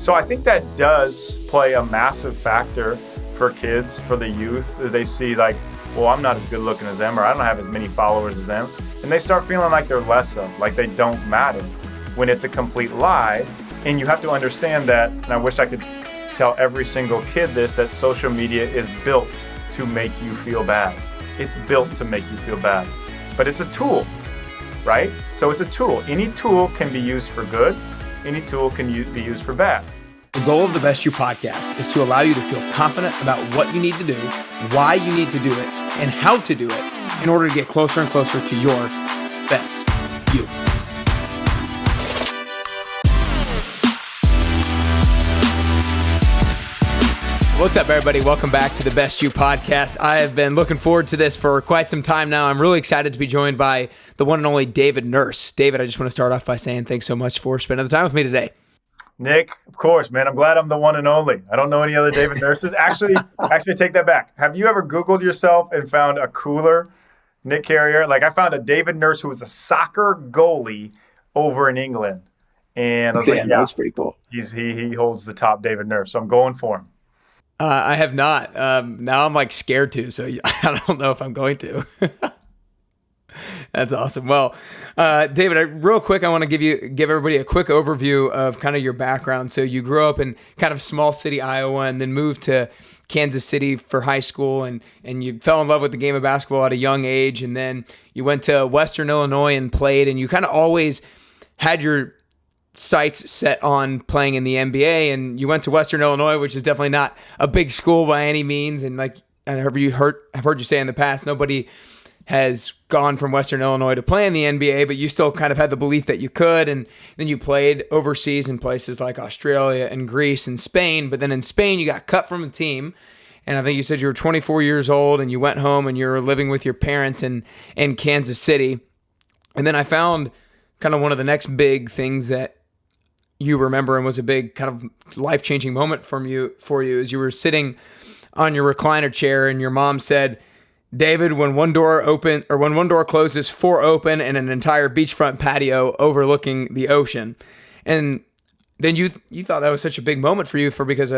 So I think that does play a massive factor for kids, for the youth. They see like, well, I'm not as good looking as them, or I don't have as many followers as them. And they start feeling like they're less of, like they don't matter, when it's a complete lie. And you have to understand that, and I wish I could tell every single kid this, that social media is built to make you feel bad. It's built to make you feel bad. But it's a tool, right? So it's a tool. Any tool can be used for good. Any tool can be used for bad. The goal of the Best You podcast is to allow you to feel confident about what you need to do, why you need to do it, and how to do it in order to get closer and closer to your best you. What's up, everybody? Welcome back to the Best You podcast. I have been looking forward to this for quite some time now. I'm really excited to be joined by the one and only David Nurse. David, I just want to start off by saying thanks so much for spending the time with me today. Nick, of course, man. I'm glad I'm the one and only. I don't know any other David Nurses. Actually, take that back. Have you ever Googled yourself and found a cooler Nick Carrier? Like, I found a David Nurse who was a soccer goalie over in England. And I was like, yeah, that's pretty cool. He holds the top David Nurse, so I'm going for him. I have not. Now I'm like scared to, so I don't know if I'm going to. That's awesome. Well, David, real quick, I want to give everybody a quick overview of kind of your background. So you grew up in kind of small city Iowa and then moved to Kansas City for high school, and you fell in love with the game of basketball at a young age, and then you went to Western Illinois and played, and you kind of always had your sights set on playing in the NBA, and you went to Western Illinois, which is definitely not a big school by any means. And like I've heard you say in the past, nobody has gone from Western Illinois to play in the NBA, but you still kind of had the belief that you could. And then you played overseas in places like Australia and Greece and Spain. But then in Spain, you got cut from a team. And I think you said you were 24 years old and you went home and you were living with your parents in Kansas City. And then I found kind of one of the next big things that you remember and was a big kind of life-changing moment for you as you were sitting on your recliner chair and your mom said, David, when one door closes, four open and an entire beachfront patio overlooking the ocean. And then you thought that was such a big moment for you because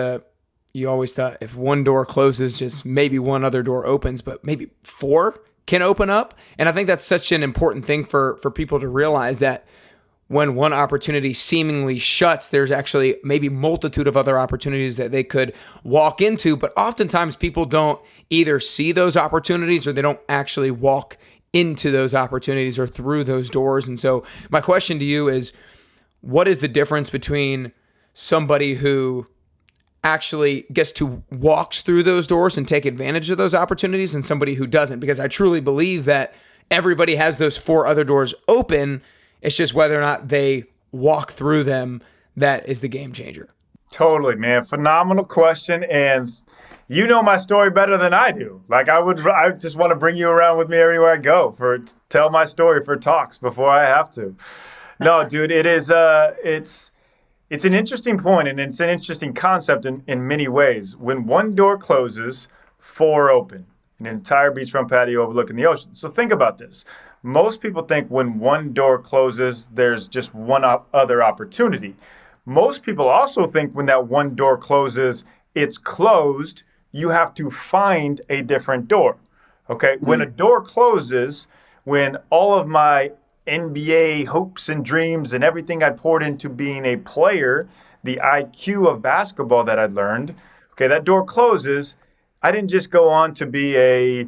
you always thought if one door closes, just maybe one other door opens, but maybe four can open up. And I think that's such an important thing for people to realize, that when one opportunity seemingly shuts, there's actually maybe multitude of other opportunities that they could walk into. But oftentimes people don't either see those opportunities or they don't actually walk into those opportunities or through those doors. And so my question to you is, what is the difference between somebody who actually gets to walks through those doors and take advantage of those opportunities and somebody who doesn't? Because I truly believe that everybody has those four other doors open. It's just whether or not they walk through them that is the game changer. Totally, man. Phenomenal question. And you know my story better than I do. Like I just want to bring you around with me everywhere I go tell my story for talks before I have to. No, dude, it is, it's an interesting point and it's an interesting concept in many ways. When one door closes, four open, an entire beachfront patio overlooking the ocean. So think about this. Most people think when one door closes, there's just one other opportunity. Most people also think when that one door closes, it's closed, you have to find a different door. Okay? When a door closes, when all of my NBA hopes and dreams and everything I poured into being a player, the IQ of basketball that I'd learned, okay, that door closes, I didn't just go on to be a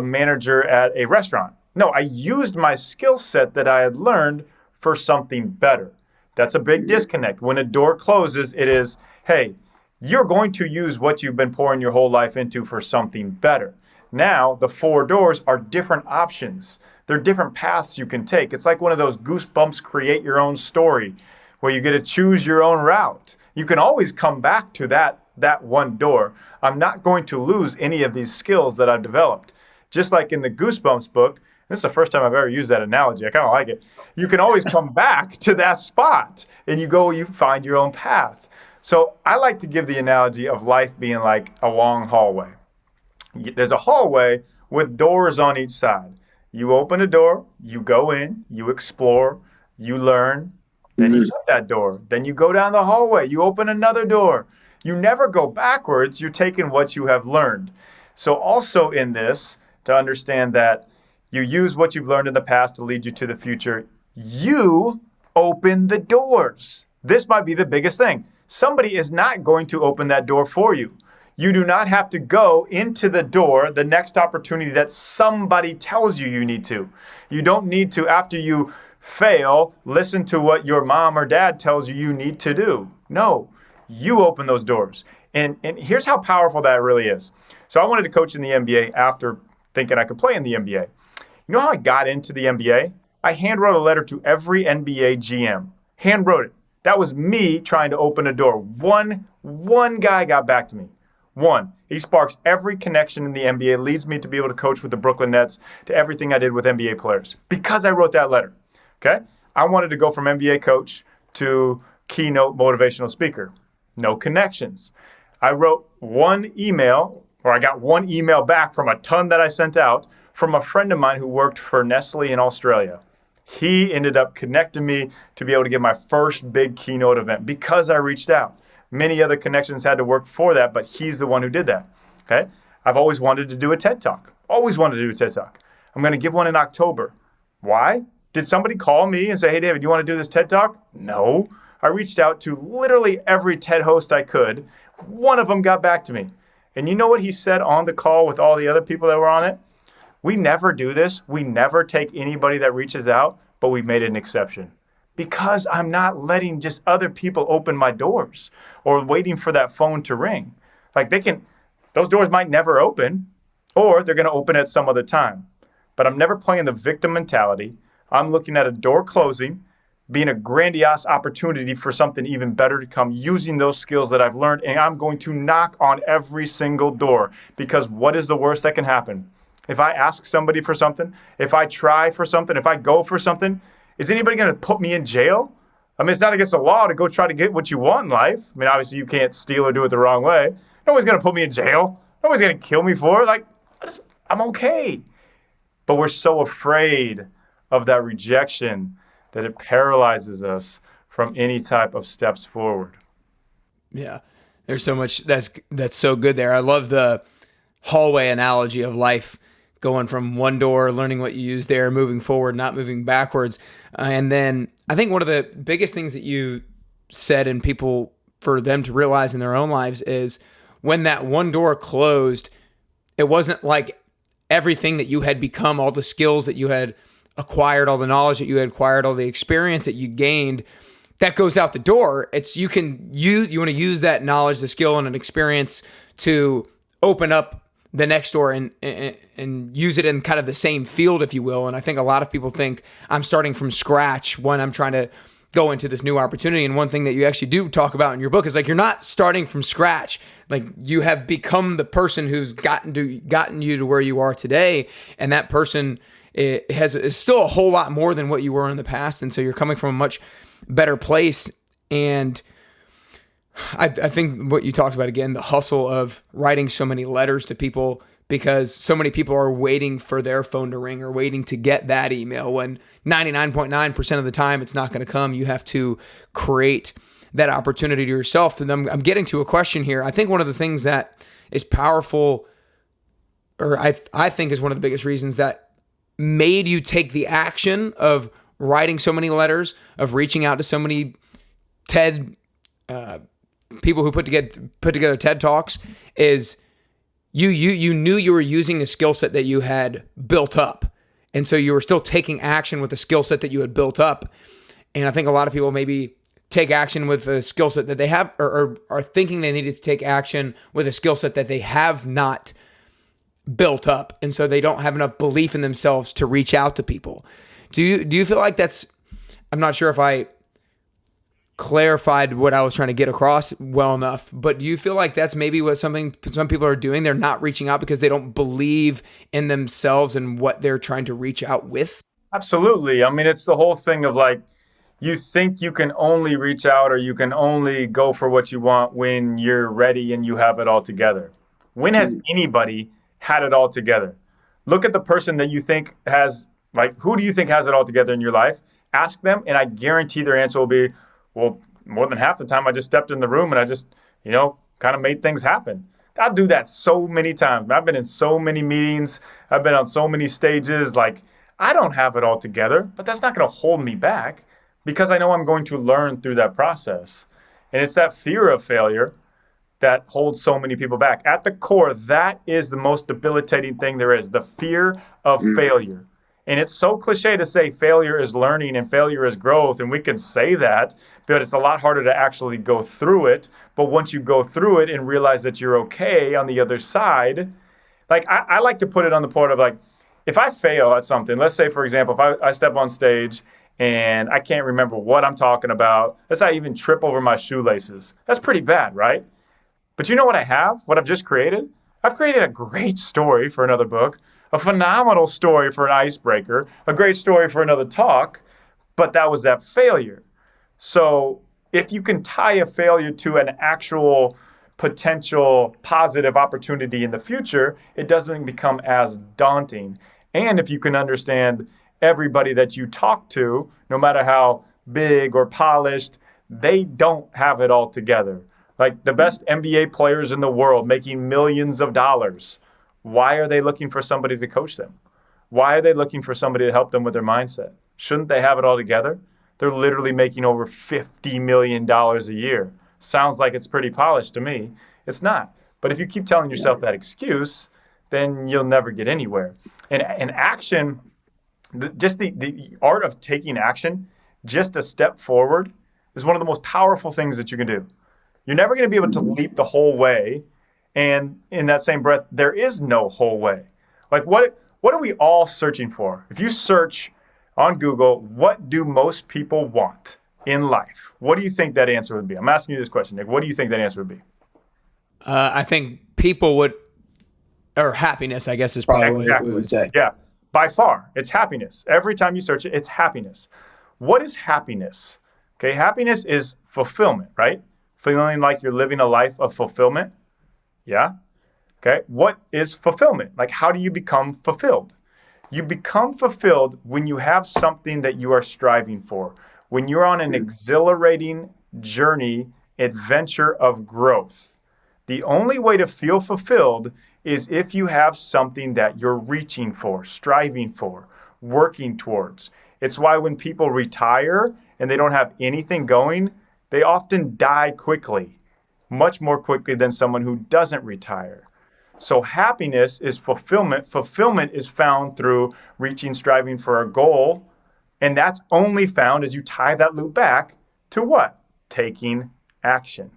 manager at a restaurant. No, I used my skill set that I had learned for something better. That's a big disconnect. When a door closes, it is, hey, you're going to use what you've been pouring your whole life into for something better. Now, the four doors are different options. They're different paths you can take. It's like one of those Goosebumps create your own story where you get to choose your own route. You can always come back to that one door. I'm not going to lose any of these skills that I've developed. Just like in the Goosebumps book, this is the first time I've ever used that analogy. I kind of like it. You can always come back to that spot and you find your own path. So I like to give the analogy of life being like a long hallway. There's a hallway with doors on each side. You open a door, you go in, you explore, you learn, Then you shut that door. Then you go down the hallway. You open another door. You never go backwards. You're taking what you have learned. So also in this, to understand that you use what you've learned in the past to lead you to the future, you open the doors. This might be the biggest thing. Somebody is not going to open that door for you. You do not have to go into the door, the next opportunity that somebody tells you you need to. You don't need to, after you fail, listen to what your mom or dad tells you you need to do. No, you open those doors. And here's how powerful that really is. So I wanted to coach in the NBA after thinking I could play in the NBA. You know how I got into the NBA? I hand wrote a letter to every NBA GM. Hand wrote it. That was me trying to open a door. One guy got back to me. One. He sparks every connection in the NBA, leads me to be able to coach with the Brooklyn Nets, to everything I did with NBA players, because I wrote that letter. Okay? I wanted to go from NBA coach to keynote motivational speaker. No connections. I wrote one email, or I got one email back from a ton that I sent out from a friend of mine who worked for Nestle in Australia. He ended up connecting me to be able to give my first big keynote event because I reached out. Many other connections had to work for that, but he's the one who did that. Okay? I've always wanted to do a TED Talk. Always wanted to do a TED Talk. I'm going to give one in October. Why? Did somebody call me and say, hey, David, do you want to do this TED Talk? No. I reached out to literally every TED host I could. One of them got back to me. And you know what he said on the call with all the other people that were on it? We never do this. We never take anybody that reaches out, but we made an exception. Because I'm not letting just other people open my doors or waiting for that phone to ring. Like those doors might never open, or they're going to open at some other time. But I'm never playing the victim mentality. I'm looking at a door closing, being a grandiose opportunity for something even better to come, using those skills that I've learned, and I'm going to knock on every single door. Because what is the worst that can happen? If I ask somebody for something, if I try for something, if I go for something, is anybody going to put me in jail? I mean, it's not against the law to go try to get what you want in life. I mean, obviously you can't steal or do it the wrong way. Nobody's going to put me in jail. Nobody's going to kill me for it. Like, I'm okay. But we're so afraid of that rejection that it paralyzes us from any type of steps forward. Yeah. There's so much that's so good there. I love the hallway analogy of life, going from one door, learning what you use there, moving forward, not moving backwards. And then I think one of the biggest things that you said, and people, for them to realize in their own lives, is when that one door closed, it wasn't like everything that you had become, all the skills that you had acquired, all the knowledge that you had acquired, all the experience that you gained, that goes out the door. It's you want to use that knowledge, the skill, and an experience to open up the next door and use it in kind of the same field, if you will. And I think a lot of people think I'm starting from scratch when I'm trying to go into this new opportunity. And one thing that you actually do talk about in your book is like, you're not starting from scratch. Like, you have become the person who's gotten you to where you are today. And that person is still a whole lot more than what you were in the past. And so you're coming from a much better place. And I think what you talked about, again, the hustle of writing so many letters to people, because so many people are waiting for their phone to ring or waiting to get that email, when 99.9% of the time it's not going to come. You have to create that opportunity to yourself. And I'm getting to a question here. I think one of the things that is powerful, or I think is one of the biggest reasons that made you take the action of writing so many letters, of reaching out to so many TED people who put together TED Talks, is you knew you were using a skill set that you had built up. And so you were still taking action with the skill set that you had built up. And I think a lot of people maybe take action with a skill set that they have, or are thinking they needed to take action with a skill set that they have not built up. And so they don't have enough belief in themselves to reach out to people. Do you feel like that's, I'm not sure if I clarified what I was trying to get across well enough, but do you feel like that's maybe what some people are doing? They're not reaching out because they don't believe in themselves and what they're trying to reach out with? Absolutely. I mean, it's the whole thing of like, you think you can only reach out or you can only go for what you want when you're ready and you have it all together. When has anybody had it all together? Look at the person that you think has, like, who do you think has it all together in your life? ask them, and I guarantee their answer will be, well, more than half the time I just stepped in the room and I just, kind of made things happen. I do that so many times. I've been in so many meetings. I've been on so many stages. Like, I don't have it all together, but that's not going to hold me back because I know I'm going to learn through that process. And it's that fear of failure that holds so many people back. At the core, that is the most debilitating thing there is, the fear of failure. And it's so cliche to say failure is learning and failure is growth, and we can say that, but it's a lot harder to actually go through it. But once you go through it and realize that you're okay on the other side, like I like to put it on the point of like, if I fail at something, let's say, for example, if I step on stage and I can't remember what I'm talking about, let's say I even trip over my shoelaces. That's pretty bad, right? But you know what I have? What I've just created? I've created a great story for another book, a phenomenal story for an icebreaker, a great story for another talk, but that was that failure. So if you can tie a failure to an actual potential positive opportunity in the future, it doesn't become as daunting. And if you can understand everybody that you talk to, no matter how big or polished, they don't have it all together. Like the best NBA players in the world making millions of dollars. Why are they looking for somebody to coach them? Why are they looking for somebody to help them with their mindset? Shouldn't they have it all together? They're literally making over $50 million a year. Sounds like it's pretty polished to me. It's not. But if you keep telling yourself that excuse, then you'll never get anywhere. And action, just the art of taking action, just a step forward, is one of the most powerful things that you can do. You're never going to be able to leap the whole way. And in that same breath, there is no whole way. Like what are we all searching for? If you search on Google, what do most people want in life? What do you think that answer would be? I'm asking you this question, Nick. What do you think that answer would be? I think people would, or happiness, I guess is probably what we would say. Yeah, by far, it's happiness. Every time you search it, it's happiness. What is happiness? Okay, happiness is fulfillment, right? Feeling like you're living a life of fulfillment. Yeah. Okay. What is fulfillment? Like, how do you become fulfilled? You become fulfilled when you have something that you are striving for, when you're on an exhilarating journey, adventure of growth. The only way to feel fulfilled is if you have something that you're reaching for, striving for, working towards. It's why when people retire and they don't have anything going, they often die quickly, much more quickly than someone who doesn't retire. So happiness is fulfillment. Fulfillment is found through reaching, striving for a goal. And that's only found as you tie that loop back to what? Taking action.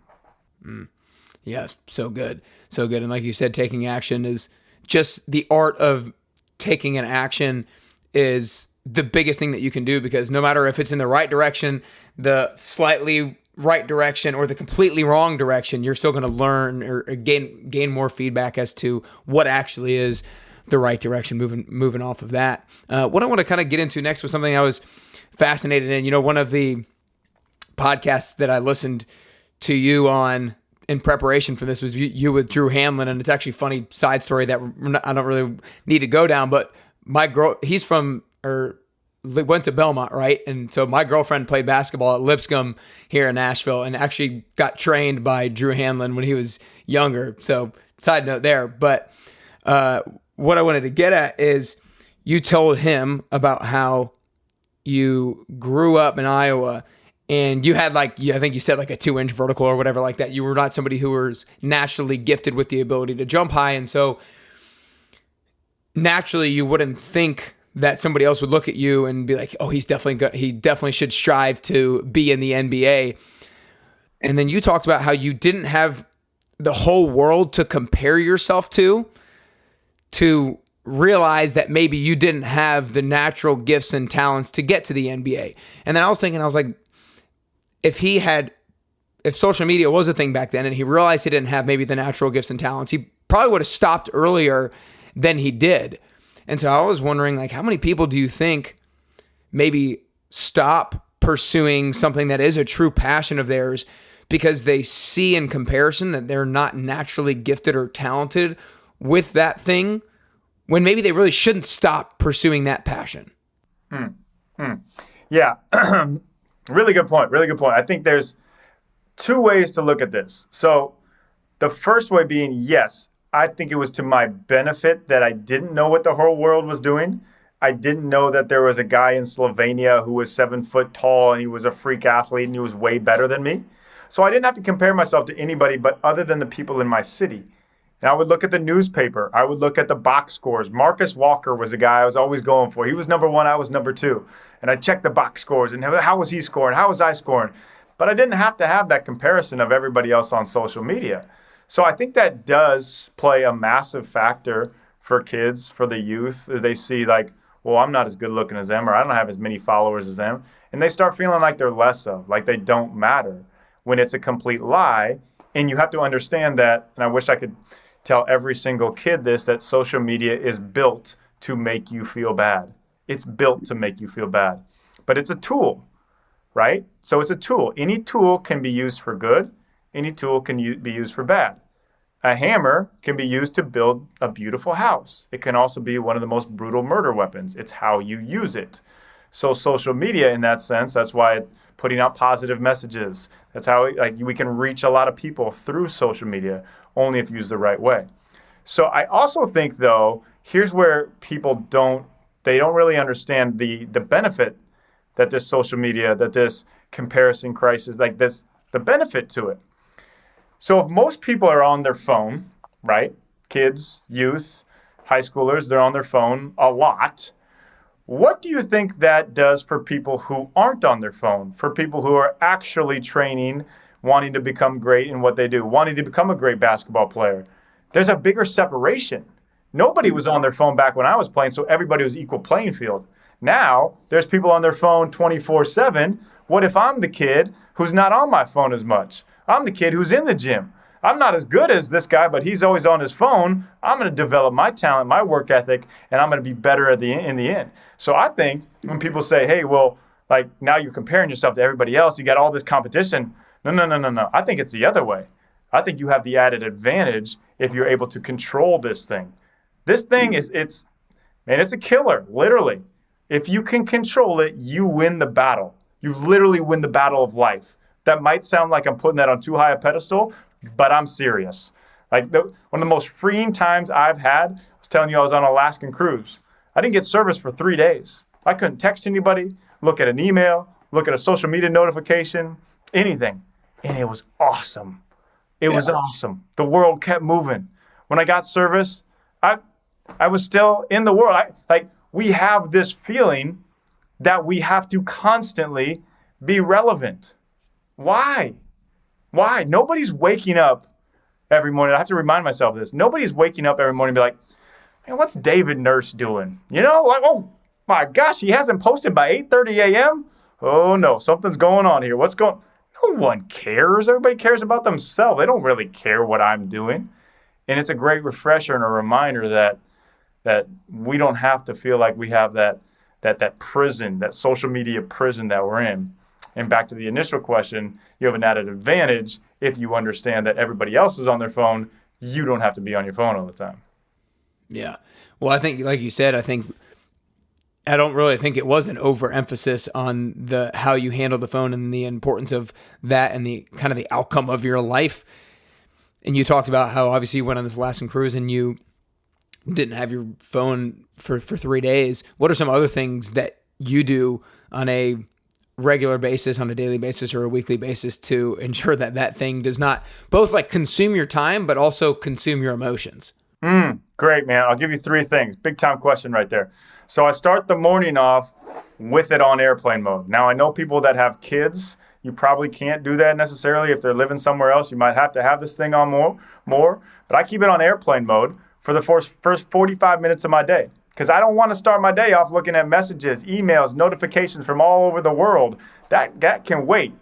Yes, so good. So good. And like you said, taking action is just the art of taking an action is the biggest thing that you can do, because no matter if it's in the right direction, the slightly right direction, or the completely wrong direction, you're still going to learn or gain more feedback as to what actually is the right direction moving off of that. What I want to kind of get into next was something I was fascinated in. One of the podcasts that I listened to you on in preparation for this was you with Drew Hanlon, and it's actually a funny side story that I don't really need to go down, but my girl, he's from, or went to Belmont, right? And so my girlfriend played basketball at Lipscomb here in Nashville and actually got trained by Drew Hanlon when he was younger. So side note there. But what I wanted to get at is you told him about how you grew up in Iowa and you had I think you said like a 2-inch vertical or whatever like that. You were not somebody who was naturally gifted with the ability to jump high. And so naturally you wouldn't think that somebody else would look at you and be like, oh, he definitely should strive to be in the NBA. And then you talked about how you didn't have the whole world to compare yourself to realize that maybe you didn't have the natural gifts and talents to get to the NBA. And then I was like, if social media was a thing back then and he realized he didn't have maybe the natural gifts and talents, he probably would have stopped earlier than he did. And so I was wondering, like, how many people do you think maybe stop pursuing something that is a true passion of theirs because they see in comparison that they're not naturally gifted or talented with that thing, when maybe they really shouldn't stop pursuing that passion? Yeah. Really good point. Really good point. I think there's two ways to look at this. So the first way being, yes, I think it was to my benefit that I didn't know what the whole world was doing. I didn't know that there was a guy in Slovenia who was 7 foot tall and he was a freak athlete and he was way better than me. So I didn't have to compare myself to anybody but other than the people in my city. And I would look at the newspaper. I would look at the box scores. Marcus Walker was a guy I was always going for. He was number one. I was number two. And I checked the box scores and how was he scoring? How was I scoring? But I didn't have to have that comparison of everybody else on social media. So I think that does play a massive factor for kids, for the youth. They see like, well, I'm not as good looking as them, or I don't have as many followers as them. And they start feeling like they're less of, like they don't matter, when it's a complete lie. And you have to understand that, and I wish I could tell every single kid this, that social media is built to make you feel bad. It's built to make you feel bad. But it's a tool, right? So it's a tool. Any tool can be used for good. Any tool can be used for bad. A hammer can be used to build a beautiful house. It can also be one of the most brutal murder weapons. It's how you use it. So social media, in that sense, that's why putting out positive messages. That's how we can reach a lot of people through social media, only if used the right way. So I also think, though, here's where people don't really understand the benefit that this social media, that this comparison crisis, like this, the benefit to it. So if most people are on their phone, right? Kids, youth, high schoolers, they're on their phone a lot. What do you think that does for people who aren't on their phone, for people who are actually training, wanting to become great in what they do, wanting to become a great basketball player? There's a bigger separation. Nobody was on their phone back when I was playing, so everybody was equal playing field. Now, there's people on their phone 24/7. What if I'm the kid who's not on my phone as much? I'm the kid who's in the gym. I'm not as good as this guy, but he's always on his phone. I'm going to develop my talent, my work ethic, and I'm going to be better in the end. So I think when people say, hey, well, like now you're comparing yourself to everybody else, you got all this competition. No. I think it's the other way. I think you have the added advantage if you're able to control this thing. This thing it's a killer, literally. If you can control it, you win the battle. You literally win the battle of life. That might sound like I'm putting that on too high a pedestal, but I'm serious. Like one of the most freeing times I've had, I was telling you I was on an Alaskan cruise. I didn't get service for 3 days. I couldn't text anybody, look at an email, look at a social media notification, anything. And it was awesome. It was awesome. The world kept moving. When I got service, I was still in the world. We have this feeling that we have to constantly be relevant. Why? Nobody's waking up every morning. I have to remind myself of this. Nobody's waking up every morning and be like, man, what's David Nurse doing? Like, oh my gosh, he hasn't posted by 8:30 a.m.? Oh no, something's going on here. What's going on? No one cares. Everybody cares about themselves. They don't really care what I'm doing. And it's a great refresher and a reminder that we don't have to feel like we have that prison, that social media prison that we're in. And back to the initial question, you have an added advantage if you understand that everybody else is on their phone. You don't have to be on your phone all the time. Yeah. Well, I think, like you said, I don't really think it was an overemphasis on the how you handle the phone and the importance of that and the kind of the outcome of your life. And you talked about how obviously you went on this Alaskan cruise and you didn't have your phone for 3 days. What are some other things that you do on a regular basis, on a daily basis or a weekly basis to ensure that thing does not both like consume your time, but also consume your emotions? Great, man. I'll give you 3 things. Big time question right there. So I start the morning off with it on airplane mode. Now I know people that have kids, you probably can't do that necessarily. If they're living somewhere else, you might have to have this thing on more. But I keep it on airplane mode for the first 45 minutes of my day. Because I don't want to start my day off looking at messages, emails, notifications from all over the world. That can wait.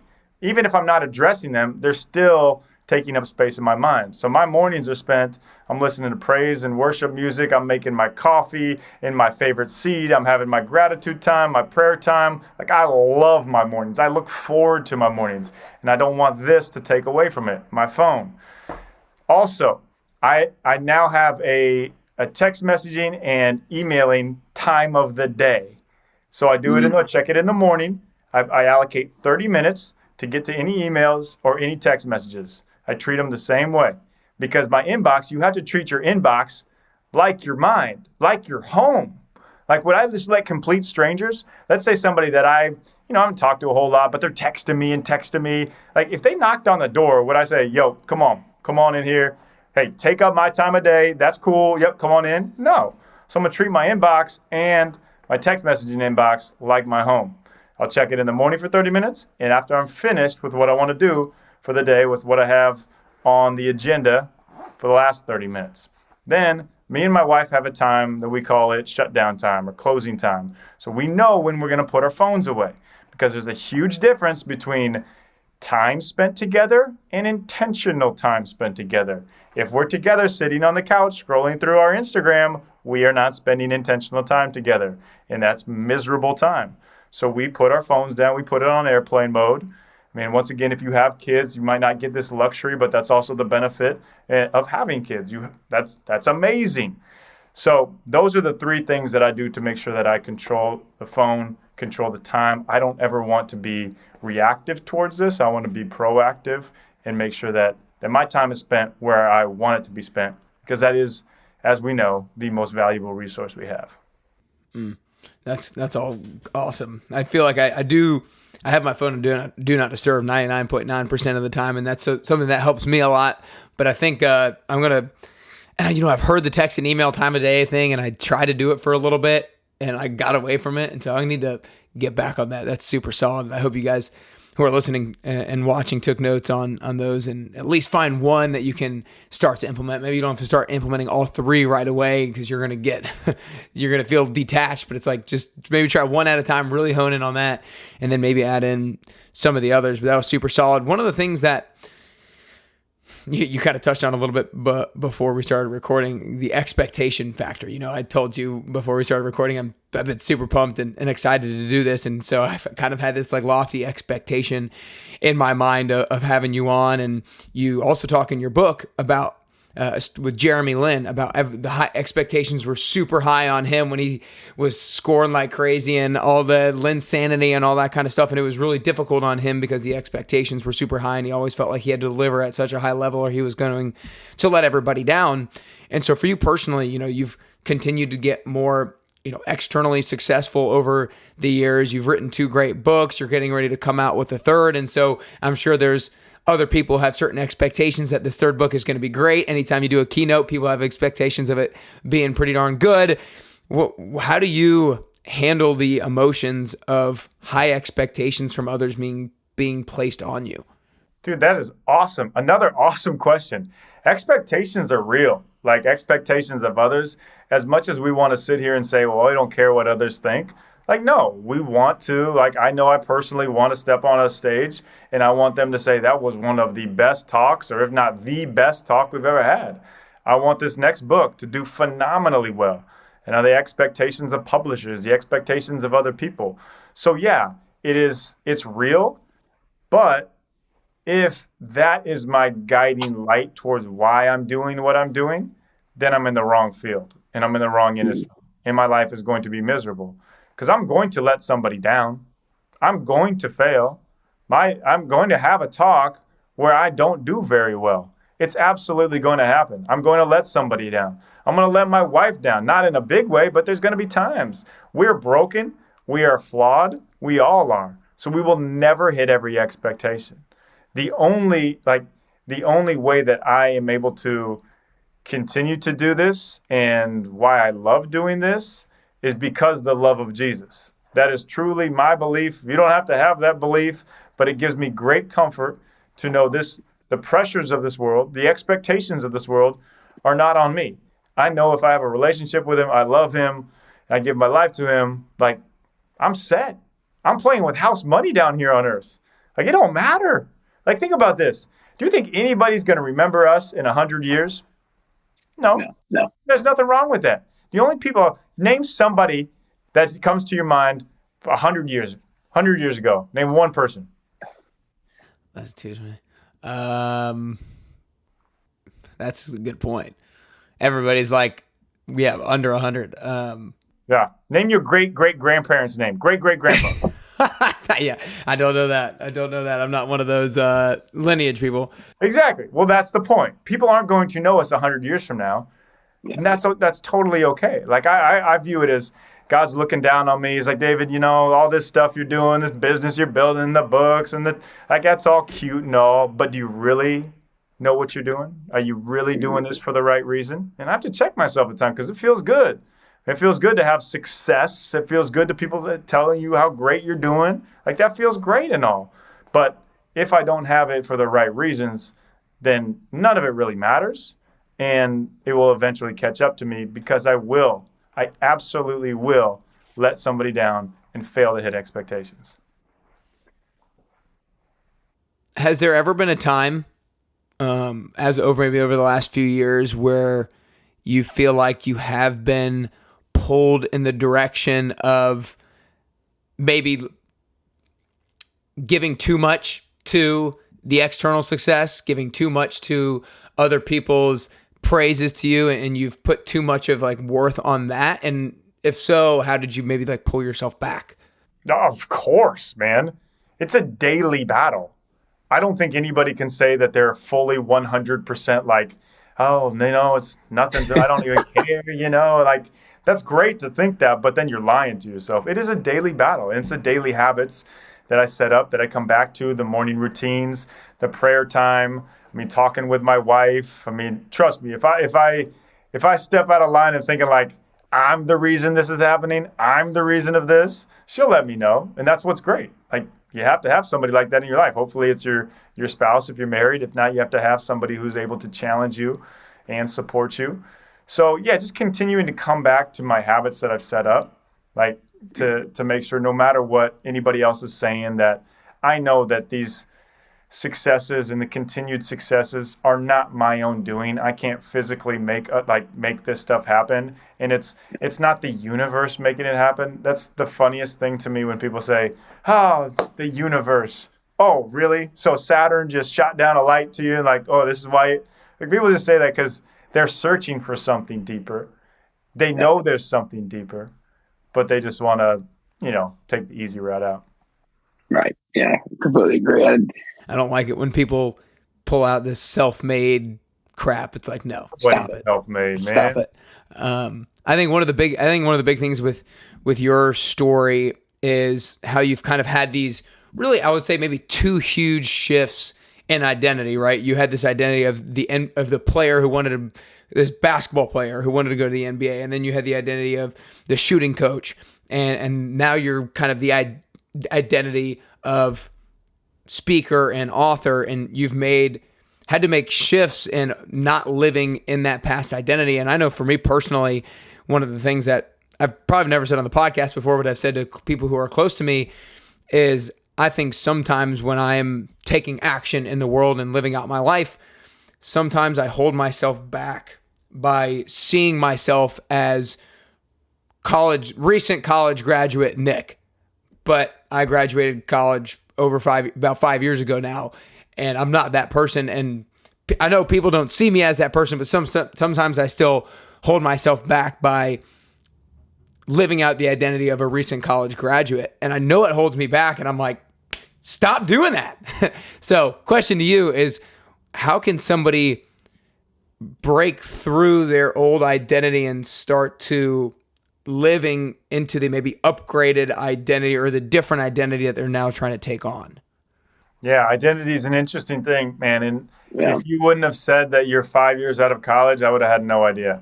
Even if I'm not addressing them, they're still taking up space in my mind. So my mornings are spent, I'm listening to praise and worship music. I'm making my coffee in my favorite seat. I'm having my gratitude time, my prayer time. Like I love my mornings. I look forward to my mornings. And I don't want this to take away from it, my phone. Also, I now have a text messaging and emailing time of the day. So I do it I check it in the morning. I allocate 30 minutes to get to any emails or any text messages. I treat them the same way because my inbox, you have to treat your inbox like your mind, like your home. Like, would I just let complete strangers? Let's say somebody that I haven't talked to a whole lot, but they're texting me. Like, if they knocked on the door, would I say, yo, come on in here. Hey, take up my time of day. That's cool. Yep, come on in. No. So I'm going to treat my inbox and my text messaging inbox like my home. I'll check it in the morning for 30 minutes. And after I'm finished with what I want to do for the day, with what I have on the agenda for the last 30 minutes, then me and my wife have a time that we call it shutdown time or closing time. So we know when we're going to put our phones away, because there's a huge difference between time spent together and intentional time spent together. If we're together sitting on the couch scrolling through our Instagram, we are not spending intentional time together, and that's miserable time. So we put our phones down, we put it on airplane mode. I mean, once again, if you have kids, you might not get this luxury, but that's also the benefit of having kids. That's amazing. So those are the three things that I do to make sure that I control the phone, control the time. I don't ever want to be reactive towards this. I want to be proactive and make sure that my time is spent where I want it to be spent, because that is, as we know, the most valuable resource we have. That's all awesome. I feel like I have my phone on do not disturb 99.9% of the time, and that's something that helps me a lot. But I think I'm gonna, and I've heard the text and email time of day thing, and I tried to do it for a little bit, and I got away from it, and so I need to get back on that. That's super solid. I hope you guys who are listening and watching took notes on those, and at least find one that you can start to implement. Maybe you don't have to start implementing all three right away, because you're going to feel detached, but it's like, just maybe try one at a time, really hone in on that, and then maybe add in some of the others. But that was super solid. One of the things that you kind of touched on a little bit before we started recording, the expectation factor. I told you before we started recording, I've been super pumped and excited to do this. And so I've kind of had this like lofty expectation in my mind of having you on. And you also talk in your book about, with Jeremy Lin, about the high expectations were super high on him when he was scoring like crazy, and all the Linsanity and all that kind of stuff. And it was really difficult on him because the expectations were super high, and he always felt like he had to deliver at such a high level, or he was going to let everybody down. And so for you personally, you've continued to get more, externally successful over the years. You've written 2 great books. You're getting ready to come out with a third. And so I'm sure there's other people have certain expectations that this third book is going to be great. Anytime you do a keynote, people have expectations of it being pretty darn good. How do you handle the emotions of high expectations from others being placed on you? Dude, that is awesome. Another awesome question. Expectations are real, like expectations of others. As much as we want to sit here and say, well, I don't care what others think. Like, no, we want to, I know I personally want to step on a stage and I want them to say that was one of the best talks, or if not the best talk we've ever had. I want this next book to do phenomenally well. And are the expectations of publishers, the expectations of other people. So yeah, it's real. But if that is my guiding light towards why I'm doing what I'm doing, then I'm in the wrong field and I'm in the wrong industry. And my life is going to be miserable. Because I'm going to let somebody down. I'm going to fail. I'm going to have a talk where I don't do very well. It's absolutely going to happen. I'm going to let somebody down. I'm going to let my wife down. Not in a big way, but there's going to be times. We're broken. We are flawed. We all are. So we will never hit every expectation. The only way that I am able to continue to do this, and why I love doing this, is because the love of Jesus. That is truly my belief. You don't have to have that belief, but it gives me great comfort to know the pressures of this world, the expectations of this world are not on me. I know if I have a relationship with him, I love him, I give my life to him, I'm set. I'm playing with house money down here on earth. It don't matter. Think about this. Do you think anybody's going to remember us in 100 years? No. There's nothing wrong with that. The only people, name somebody that comes to your mind 100 years ago. Name one person. That's too many. That's a good point. Everybody's under 100. Yeah. Name your great-great-grandparents' name. Great-great-grandpa. Yeah, I don't know that. I'm not one of those lineage people. Exactly. Well, that's the point. People aren't going to know us 100 years from now. Yeah. And that's totally okay. Like I view it as God's looking down on me. He's like, David, all this stuff you're doing, this business you're building, the books, and that's all cute and all. But do you really know what you're doing? Are you really doing this for the right reason? And I have to check myself at times because it feels good. It feels good to have success. It feels good to people that telling you how great you're doing. Like that feels great and all. But if I don't have it for the right reasons, then none of it really matters. And it will eventually catch up to me because I absolutely will let somebody down and fail to hit expectations. Has there ever been a time, maybe over the last few years, where you feel like you have been pulled in the direction of maybe giving too much to the external success, giving too much to other people's praises to you, and you've put too much of like worth on that? And if so, how did you maybe like pull yourself back? Of course, man. It's a daily battle. I don't think anybody can say that they're fully 100% like, oh, it's nothing. I don't even care, like that's great to think that, but then you're lying to yourself. It is a daily battle. And it's the daily habits that I set up, that I come back to, the morning routines, the prayer time. Talking with my wife. Trust me, if I step out of line and thinking like I'm the reason this is happening, I'm the reason of this, she'll let me know. And that's what's great. Like you have to have somebody like that in your life. Hopefully it's your spouse if you're married. If not, you have to have somebody who's able to challenge you and support you. So yeah, just continuing to come back to my habits that I've set up, like to make sure no matter what anybody else is saying, that I know that these successes and the continued successes are not my own doing. I can't physically make this stuff happen, and it's not the universe making it happen. That's the funniest thing to me when people say, "Oh, the universe." Oh, really? So Saturn just shot down a light to you, and like, oh, this is why. Like people just say that because they're searching for something deeper. They know there's something deeper, but they just want to, take the easy route out. Right. Yeah. Completely agree. I don't like it when people pull out this self-made crap. It's like, no, stop it. Self-made, man. Stop it. I think one of the big things with your story is how you've kind of had these really, I would say maybe two huge shifts in identity, right? You had this identity of the player who wanted this basketball player who wanted to go to the NBA, and then you had the identity of the shooting coach, and now you're kind of the identity of speaker and author, and you've had to make shifts in not living in that past identity. And I know for me personally, one of the things that I've probably never said on the podcast before, but I've said to people who are close to me is I think sometimes when I am taking action in the world and living out my life, sometimes I hold myself back by seeing myself as recent college graduate Nick. But I graduated college about 5 years ago now, and I'm not that person. And I know people don't see me as that person, but sometimes I still hold myself back by living out the identity of a recent college graduate. And I know it holds me back, and I'm like, stop doing that. So question to you is, how can somebody break through their old identity and start to living into the maybe upgraded identity or the different identity that they're now trying to take on? Yeah, identity is an interesting thing, man. And if you wouldn't have said that you're 5 years out of college, I would have had no idea.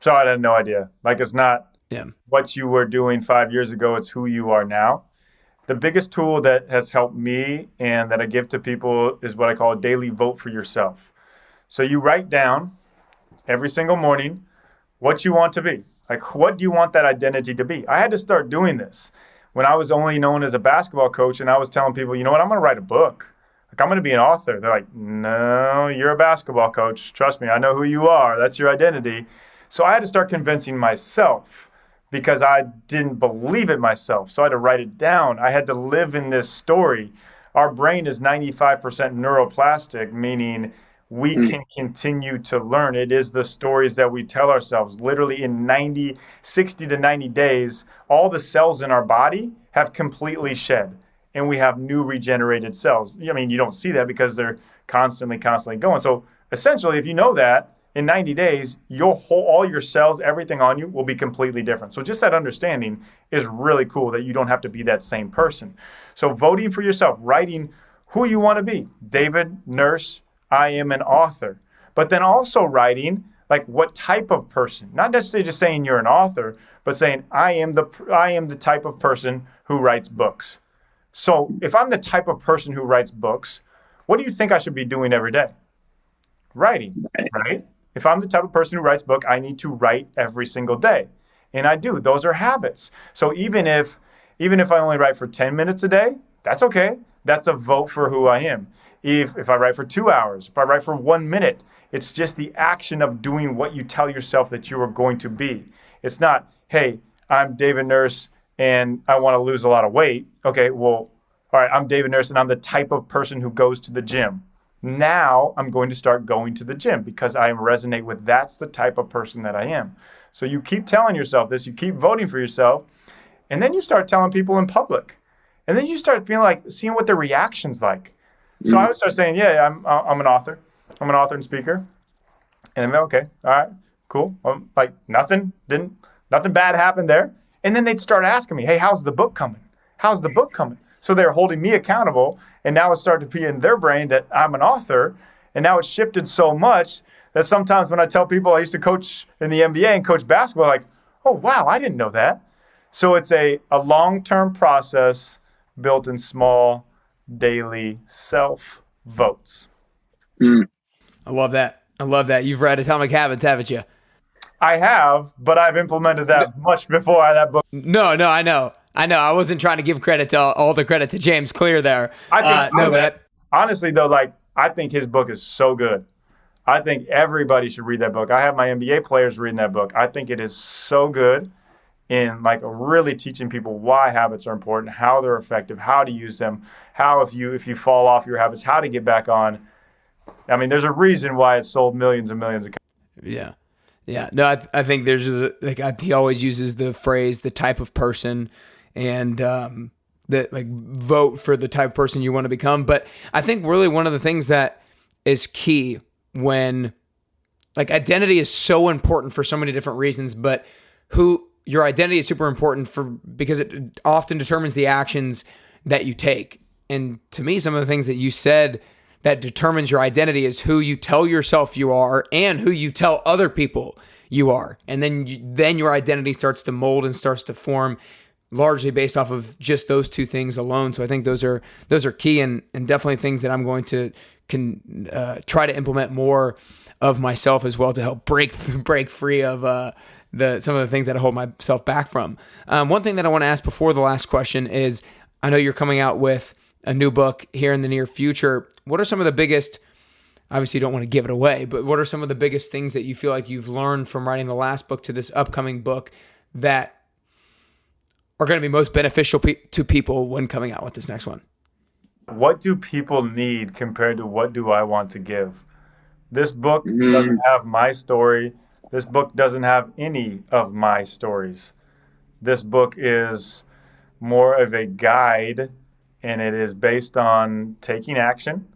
So I'd had no idea. Like it's not what you were doing 5 years ago, it's who you are now. The biggest tool that has helped me and that I give to people is what I call a daily vote for yourself. So you write down every single morning what you want to be. Like, what do you want that identity to be? I had to start doing this when I was only known as a basketball coach, and I was telling people, you know what, I'm going to write a book. Like, I'm going to be an author. They're like, no, you're a basketball coach. Trust me, I know who you are. That's your identity. So I had to start convincing myself because I didn't believe it myself. So I had to write it down. I had to live in this story. Our brain is 95% neuroplastic, meaning we can continue to learn. It is the stories that we tell ourselves. Literally in 60 to 90 days, all the cells in our body have completely shed and we have new regenerated cells. I mean, you don't see that because they're constantly going. So essentially, if you know that, in 90 days, all your cells, everything on you will be completely different. So just that understanding is really cool that you don't have to be that same person. So voting for yourself, writing who you want to be. David, nurse, I am an author. But then also writing like what type of person, not necessarily just saying you're an author, but saying I am the type of person who writes books. So if I'm the type of person who writes books, what do you think I should be doing every day? Writing, right? If I'm the type of person who writes book, I need to write every single day. And I do. Those are habits. So even if I only write for 10 minutes a day, that's okay. That's a vote for who I am. If I write for 2 hours, if I write for 1 minute, it's just the action of doing what you tell yourself that you are going to be. It's not, hey, I'm David Nurse and I want to lose a lot of weight. Okay, well, all right, I'm David Nurse and I'm the type of person who goes to the gym. Now I'm going to start going to the gym because I resonate with that's the type of person that I am. So you keep telling yourself this, you keep voting for yourself, and then you start telling people in public. And then you start feeling like seeing what their reaction's like. So I would start saying, yeah, I'm an author. I'm an author and speaker. And then, okay, all right, cool. Like nothing bad happened there. And then they'd start asking me, hey, how's the book coming? How's the book coming? So they're holding me accountable, and now it's starting to be in their brain that I'm an author, and now it's shifted so much that sometimes when I tell people I used to coach in the NBA and coach basketball, like, oh, wow, I didn't know that. So it's a long-term process built in small, daily self-votes. I love that. You've read Atomic Habits, haven't you? I have, but I've implemented that much before that book. No, I know. I wasn't trying to give credit to all the credit to James Clear there. Honestly, though, like I think his book is so good. I think everybody should read that book. I have my NBA players reading that book. I think it is so good in like really teaching people why habits are important, how they're effective, how to use them, how if you fall off your habits, how to get back on. I mean, there's a reason why it's sold millions and millions of copies. Yeah. No, I think there's he always uses the phrase "the type of person," and that like vote for the type of person you want to become. But I think really one of the things that is key when like identity is so important for so many different reasons, but your identity is super important because it often determines the actions that you take. And to me, some of the things that you said that determines your identity is who you tell yourself you are and who you tell other people you are. And then your identity starts to mold and starts to form largely based off of just those two things alone. So I think those are key and definitely things that I'm going to try to implement more of myself as well to help break free of some of the things that I hold myself back from. One thing that I want to ask before the last question is, I know you're coming out with a new book here in the near future. What are some of the biggest, obviously you don't want to give it away, but what are some of the biggest things that you feel like you've learned from writing the last book to this upcoming book that are going to be most beneficial to people when coming out with this next one? What do people need compared to what do I want to give? This book doesn't have my story. This book doesn't have any of my stories. This book is more of a guide, and it is based on taking action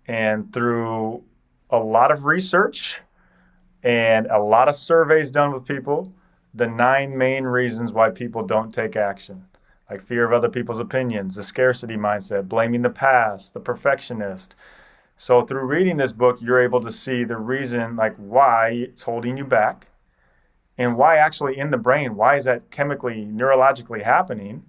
and through a lot of research and a lot of surveys done with people, the 9 main reasons why people don't take action, like fear of other people's opinions, the scarcity mindset, blaming the past, the perfectionist. So through reading this book, you're able to see the reason, like why it's holding you back and why actually in the brain, why is that chemically, neurologically happening?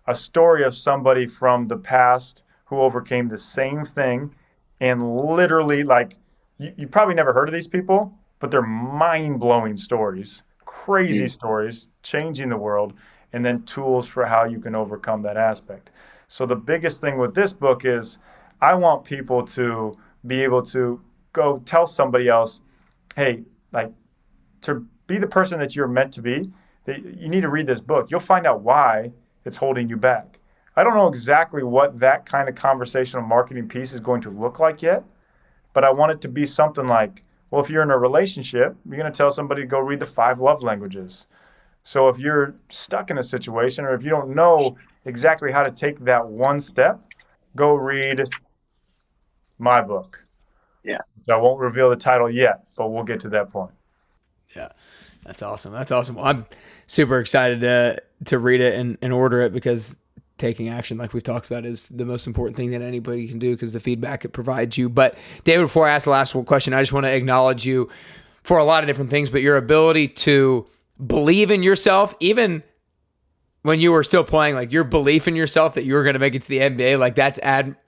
A story of somebody from the past who overcame the same thing and literally like, you probably never heard of these people, but they're mind-blowing stories, crazy stories, changing the world, and then tools for how you can overcome that aspect. So the biggest thing with this book is I want people to be able to go tell somebody else, hey, like to be the person that you're meant to be, you need to read this book. You'll find out why it's holding you back. I don't know exactly what that kind of conversational marketing piece is going to look like yet, but I want it to be something like, well, if you're in a relationship, you're going to tell somebody to go read the 5 love languages. So if you're stuck in a situation, or if you don't know exactly how to take that one step, go read my book. Yeah. I won't reveal the title yet, but we'll get to that point. Yeah, that's awesome. That's awesome. Well, I'm super excited to read it and order it, because taking action, like we've talked about, is the most important thing that anybody can do, because the feedback it provides you. But David, before I ask the last question, I just want to acknowledge you for a lot of different things, but your ability to believe in yourself, even when you were still playing, like your belief in yourself that you were going to make it to the NBA, like that's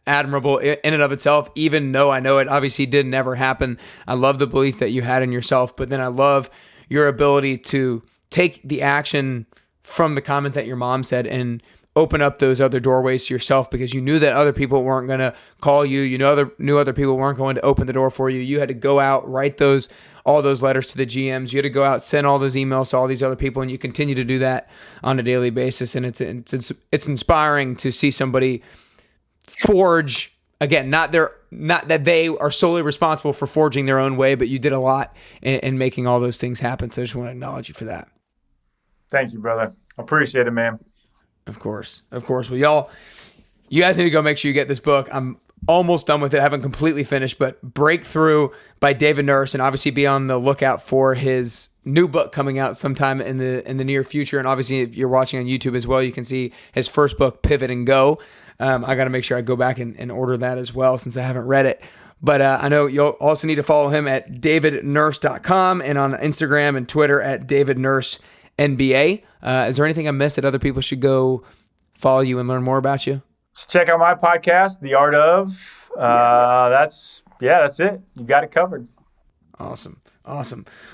admirable in and of itself, even though I know it obviously did never happen. I love the belief that you had in yourself, but then I love your ability to take the action from the comment that your mom said and open up those other doorways to yourself, because you knew that other people weren't going to call you. You know, knew other people weren't going to open the door for you. You had to go out, write all those letters to the GMs. You had to go out, send all those emails to all these other people, and you continue to do that on a daily basis. And it's inspiring to see somebody forge, again, not that they are solely responsible for forging their own way, but you did a lot in making all those things happen. So I just want to acknowledge you for that. Thank you, brother. Appreciate it, man. Of course. Well, you guys need to go make sure you get this book. I'm almost done with it. I haven't completely finished, but Breakthrough by David Nurse, and obviously be on the lookout for his new book coming out sometime in the near future. And obviously, if you're watching on YouTube as well, you can see his first book, Pivot and Go. I got to make sure I go back and order that as well, since I haven't read it. But I know you'll also need to follow him at davidnurse.com and on Instagram and Twitter at davidnursenba. Is there anything I missed that other people should go follow you and learn more about you? Just check out my podcast, The Art of. That's it. You got it covered. Awesome.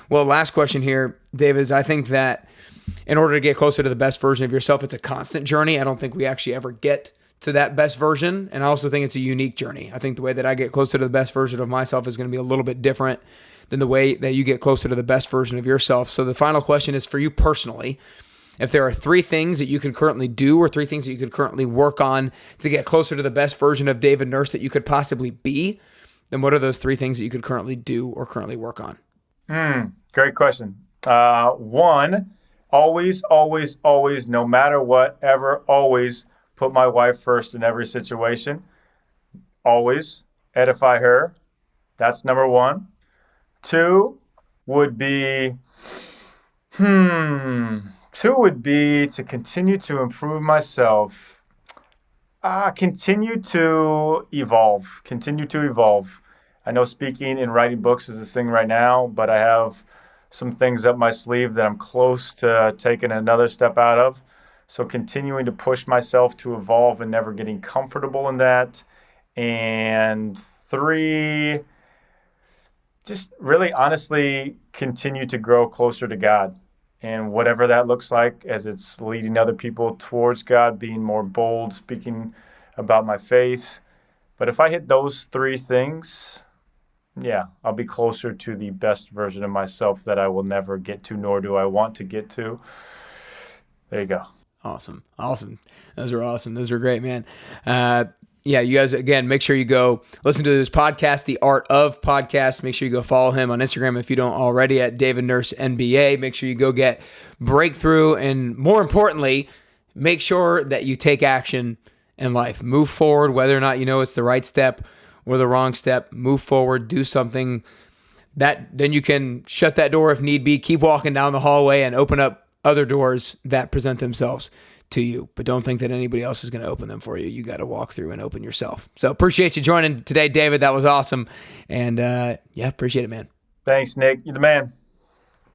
Well, last question here, Dave, is I think that in order to get closer to the best version of yourself, it's a constant journey. I don't think we actually ever get to that best version. And I also think it's a unique journey. I think the way that I get closer to the best version of myself is going to be a little bit different than the way that you get closer to the best version of yourself. So the final question is for you personally. If there are 3 things that you can currently do, or 3 things that you could currently work on to get closer to the best version of David Nurse that you could possibly be, then what are those 3 things that you could currently do or currently work on? Great question. 1, always, no matter what, ever, always put my wife first in every situation. Always edify her. That's number 1. 2 would be, to continue to improve myself. Continue to evolve. I know speaking and writing books is this thing right now, but I have some things up my sleeve that I'm close to taking another step out of. So continuing to push myself to evolve and never getting comfortable in that. And 3, just really honestly continue to grow closer to God. And whatever that looks like, as it's leading other people towards God, being more bold, speaking about my faith. But if I hit those 3 things, I'll be closer to the best version of myself that I will never get to, nor do I want to get to. There you go. Awesome. Those are awesome. Those are great, man. You guys, again, make sure you go listen to this podcast, The Art of Podcast. Make sure you go follow him on Instagram if you don't already at David Nurse NBA. Make sure you go get Breakthrough. And more importantly, make sure that you take action in life. Move forward, whether or not you know it's the right step or the wrong step. Move forward, do something that then you can shut that door if need be, keep walking down the hallway and open up other doors that present themselves to you. But don't think that anybody else is going to open them for you. You got to walk through and open yourself. So appreciate you joining today, David. That was awesome. And appreciate it, man. Thanks, Nick. You're the man.